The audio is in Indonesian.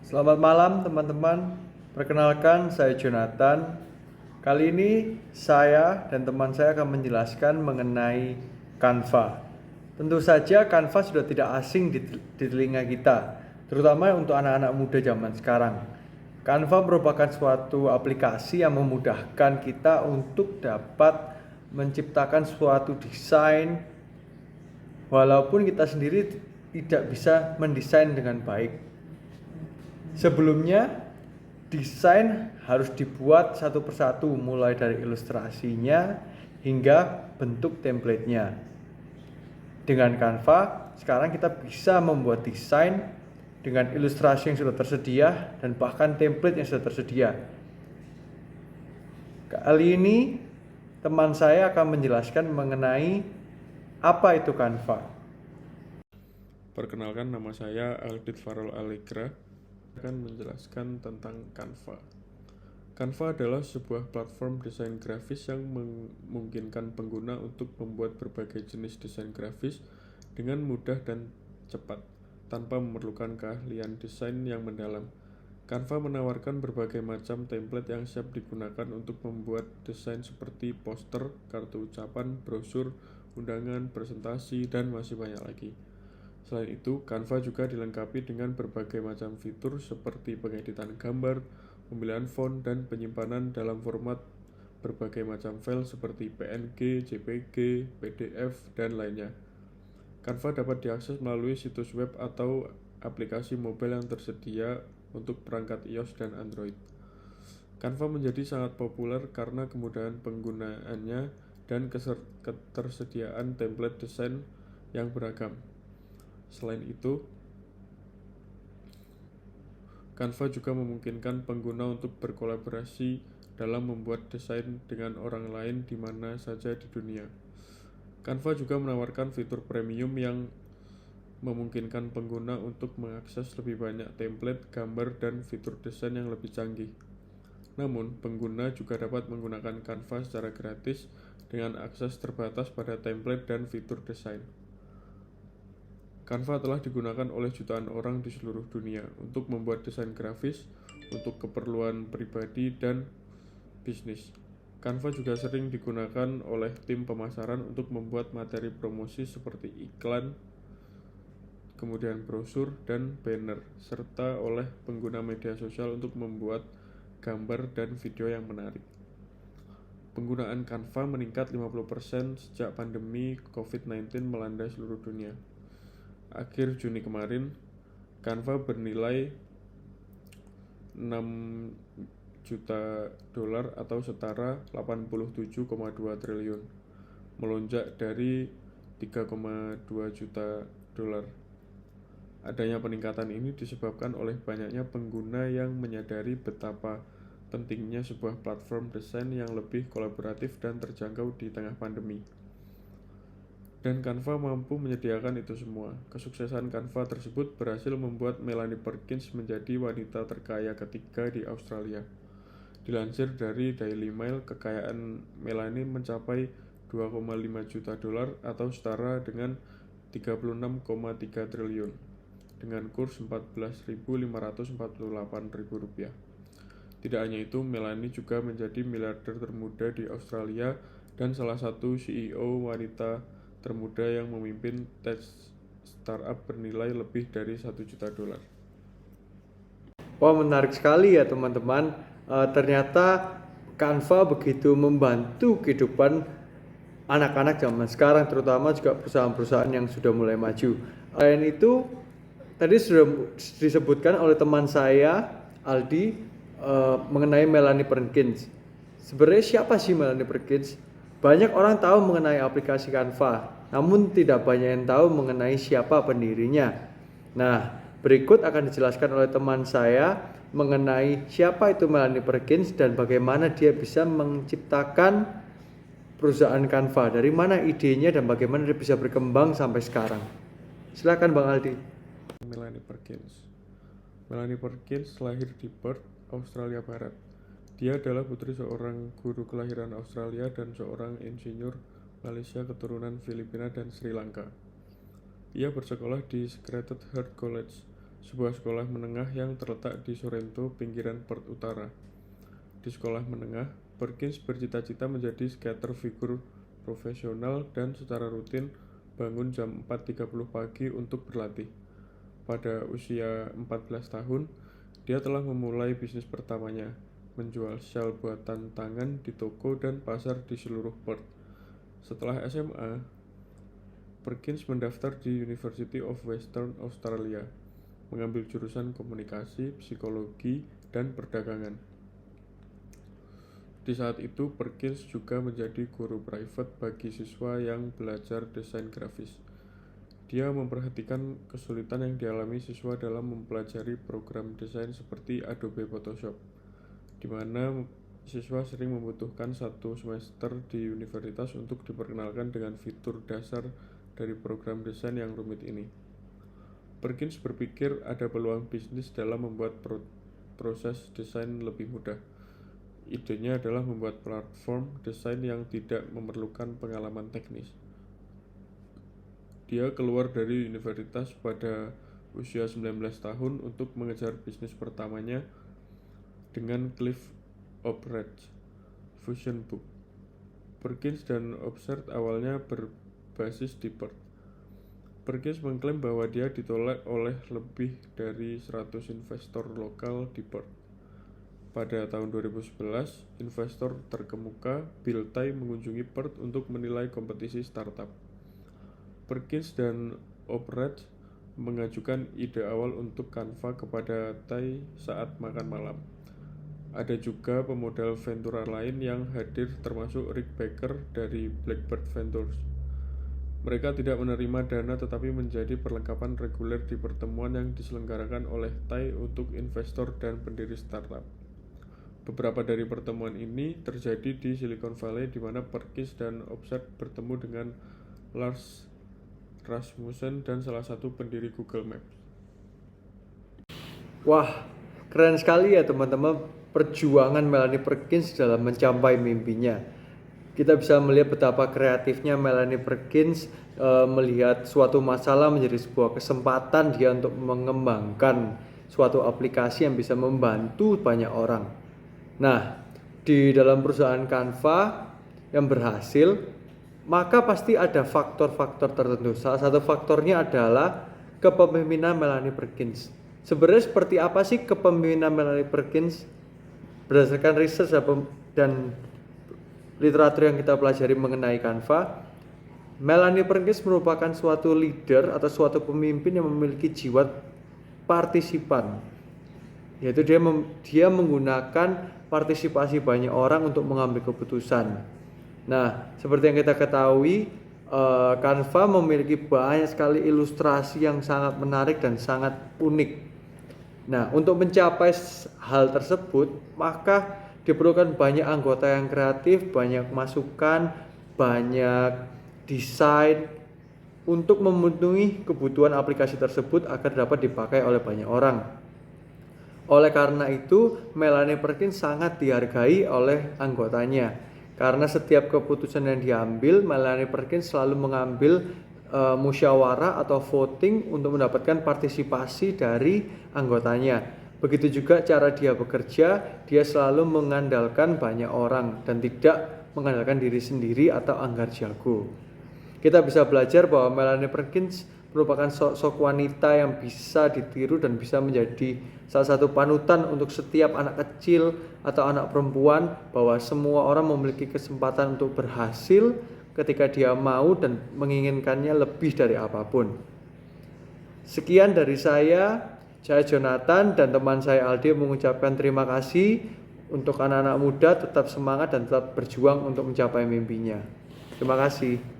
Selamat malam teman-teman. Perkenalkan saya Jonathan. Kali ini saya dan teman saya akan menjelaskan mengenai Canva. Tentu saja Canva sudah tidak asing di telinga kita, terutama untuk anak-anak muda zaman sekarang. Canva merupakan suatu aplikasi yang memudahkan kita untuk dapat menciptakan suatu desain walaupun kita sendiri tidak bisa mendesain dengan baik. Sebelumnya, desain harus dibuat satu persatu mulai dari ilustrasinya hingga bentuk template-nya. Dengan Canva, sekarang kita bisa membuat desain dengan ilustrasi yang sudah tersedia dan bahkan template yang sudah tersedia. Kali ini, teman saya akan menjelaskan mengenai apa itu Canva. Perkenalkan, nama saya Aldit Farol Allegra akan menjelaskan tentang Canva. Canva adalah sebuah platform desain grafis yang memungkinkan pengguna untuk membuat berbagai jenis desain grafis dengan mudah dan cepat, tanpa memerlukan keahlian desain yang mendalam. Canva menawarkan berbagai macam template yang siap digunakan untuk membuat desain seperti poster, kartu ucapan, brosur, undangan, presentasi, dan masih banyak lagi. Selain itu, Canva juga dilengkapi dengan berbagai macam fitur seperti pengeditan gambar, pemilihan font, dan penyimpanan dalam format berbagai macam file seperti PNG, JPG, PDF, dan lainnya. Canva dapat diakses melalui situs web atau aplikasi mobile yang tersedia untuk perangkat iOS dan Android. Canva menjadi sangat populer karena kemudahan penggunaannya dan ketersediaan template desain yang beragam. Selain itu, Canva juga memungkinkan pengguna untuk berkolaborasi dalam membuat desain dengan orang lain di mana saja di dunia. Canva juga menawarkan fitur premium yang memungkinkan pengguna untuk mengakses lebih banyak template, gambar, dan fitur desain yang lebih canggih. Namun, pengguna juga dapat menggunakan Canva secara gratis dengan akses terbatas pada template dan fitur desain. Canva telah digunakan oleh jutaan orang di seluruh dunia untuk membuat desain grafis untuk keperluan pribadi dan bisnis. Canva juga sering digunakan oleh tim pemasaran untuk membuat materi promosi seperti iklan, kemudian brosur dan banner, serta oleh pengguna media sosial untuk membuat gambar dan video yang menarik. Penggunaan Canva meningkat 50% sejak pandemi COVID-19 melanda seluruh dunia. Akhir Juni kemarin, Canva bernilai 6 juta dolar atau setara 87,2 triliun, melonjak dari 3,2 juta dolar. Adanya peningkatan ini disebabkan oleh banyaknya pengguna yang menyadari betapa pentingnya sebuah platform desain yang lebih kolaboratif dan terjangkau di tengah pandemi. Dan Canva mampu menyediakan itu semua. Kesuksesan Canva tersebut berhasil membuat Melanie Perkins menjadi wanita terkaya ketiga di Australia. Dilansir dari Daily Mail, kekayaan Melanie mencapai 2,5 juta dolar atau setara dengan 36,3 triliun dengan kurs Rp14.548. Tidak hanya itu, Melanie juga menjadi miliarder termuda di Australia dan salah satu CEO wanita termuda yang memimpin tech startup bernilai lebih dari 1 juta dolar. Wah, menarik sekali ya teman-teman. Ternyata Canva begitu membantu kehidupan anak-anak zaman sekarang, terutama juga perusahaan-perusahaan yang sudah mulai maju. Selain itu, tadi sudah disebutkan oleh teman saya, Aldi, mengenai Melanie Perkins. Sebenarnya siapa sih Melanie Perkins? Banyak orang tahu mengenai aplikasi Canva, namun tidak banyak yang tahu mengenai siapa pendirinya. Nah, berikut akan dijelaskan oleh teman saya mengenai siapa itu Melanie Perkins dan bagaimana dia bisa menciptakan perusahaan Canva. Dari mana idenya dan bagaimana dia bisa berkembang sampai sekarang. Silakan Bang Aldi. Melanie Perkins. Melanie Perkins lahir di Perth, Australia Barat. Dia adalah putri seorang guru kelahiran Australia dan seorang insinyur Malaysia keturunan Filipina dan Sri Lanka. Ia bersekolah di Sacred Heart College, sebuah sekolah menengah yang terletak di Sorrento, pinggiran Perth Utara. Di sekolah menengah, Perkins bercita-cita menjadi skater figur profesional dan secara rutin bangun jam 4.30 pagi untuk berlatih. Pada usia 14 tahun, dia telah memulai bisnis pertamanya, menjual shell buatan tangan di toko dan pasar di seluruh Perth. Setelah SMA, Perkins mendaftar di University of Western Australia, mengambil jurusan komunikasi, psikologi, dan perdagangan. Di saat itu, Perkins juga menjadi guru private bagi siswa yang belajar desain grafis. Dia memperhatikan kesulitan yang dialami siswa dalam mempelajari program desain seperti Adobe Photoshop, di mana siswa sering membutuhkan 1 semester di universitas untuk diperkenalkan dengan fitur dasar dari program desain yang rumit ini. Perkins berpikir ada peluang bisnis dalam membuat proses desain lebih mudah. Idenya adalah membuat platform desain yang tidak memerlukan pengalaman teknis. Dia keluar dari universitas pada usia 19 tahun untuk mengejar bisnis pertamanya dengan Cliff Obrecht, Fusion Book. Perkins dan Obrecht awalnya berbasis di Perth. Perkins mengklaim bahwa dia ditolak oleh lebih dari 100 investor lokal di Perth. Pada tahun 2011, investor terkemuka Bill Tai mengunjungi Perth untuk menilai kompetisi startup. Perkins dan Obrecht mengajukan ide awal untuk Canva kepada Tai saat makan malam. Ada juga pemodal Ventura lain yang hadir termasuk Rick Baker dari Blackbird Ventures. Mereka tidak menerima dana tetapi menjadi perlengkapan reguler di pertemuan yang diselenggarakan oleh Tai untuk investor dan pendiri startup. Beberapa dari pertemuan ini terjadi di Silicon Valley di mana Perkins dan Obrecht bertemu dengan Lars Rasmussen dan salah satu pendiri Google Maps. Wah, keren sekali ya teman-teman perjuangan Melanie Perkins dalam mencapai mimpinya. Kita bisa melihat betapa kreatifnya Melanie Perkins melihat suatu masalah menjadi sebuah kesempatan dia untuk mengembangkan suatu aplikasi yang bisa membantu banyak orang. Nah, di dalam perusahaan Canva yang berhasil, maka pasti ada faktor-faktor tertentu. Salah satu faktornya adalah kepemimpinan Melanie Perkins. Sebenarnya seperti apa sih kepemimpinan Melanie Perkins? Berdasarkan riset dan literatur yang kita pelajari mengenai Canva, Melanie Perkins merupakan suatu leader atau suatu pemimpin yang memiliki jiwa partisipan, yaitu dia menggunakan partisipasi banyak orang untuk mengambil keputusan. Nah, seperti yang kita ketahui, Canva memiliki banyak sekali ilustrasi yang sangat menarik dan sangat unik. Nah, untuk mencapai hal tersebut, maka diperlukan banyak anggota yang kreatif, banyak masukan, banyak desain untuk memenuhi kebutuhan aplikasi tersebut agar dapat dipakai oleh banyak orang. Oleh karena itu, Melanie Perkins sangat dihargai oleh anggotanya. Karena setiap keputusan yang diambil, Melanie Perkins selalu mengambil musyawarah atau voting untuk mendapatkan partisipasi dari anggotanya. Begitu juga cara dia bekerja, dia selalu mengandalkan banyak orang dan tidak mengandalkan diri sendiri atau anggar jago. Kita bisa belajar bahwa Melanie Perkins merupakan sosok wanita yang bisa ditiru dan bisa menjadi salah satu panutan untuk setiap anak kecil atau anak perempuan, bahwa semua orang memiliki kesempatan untuk berhasil ketika dia mau dan menginginkannya lebih dari apapun. Sekian dari saya Jonathan dan teman saya Aldi mengucapkan terima kasih untuk anak-anak muda, tetap semangat dan tetap berjuang untuk mencapai mimpinya. Terima kasih.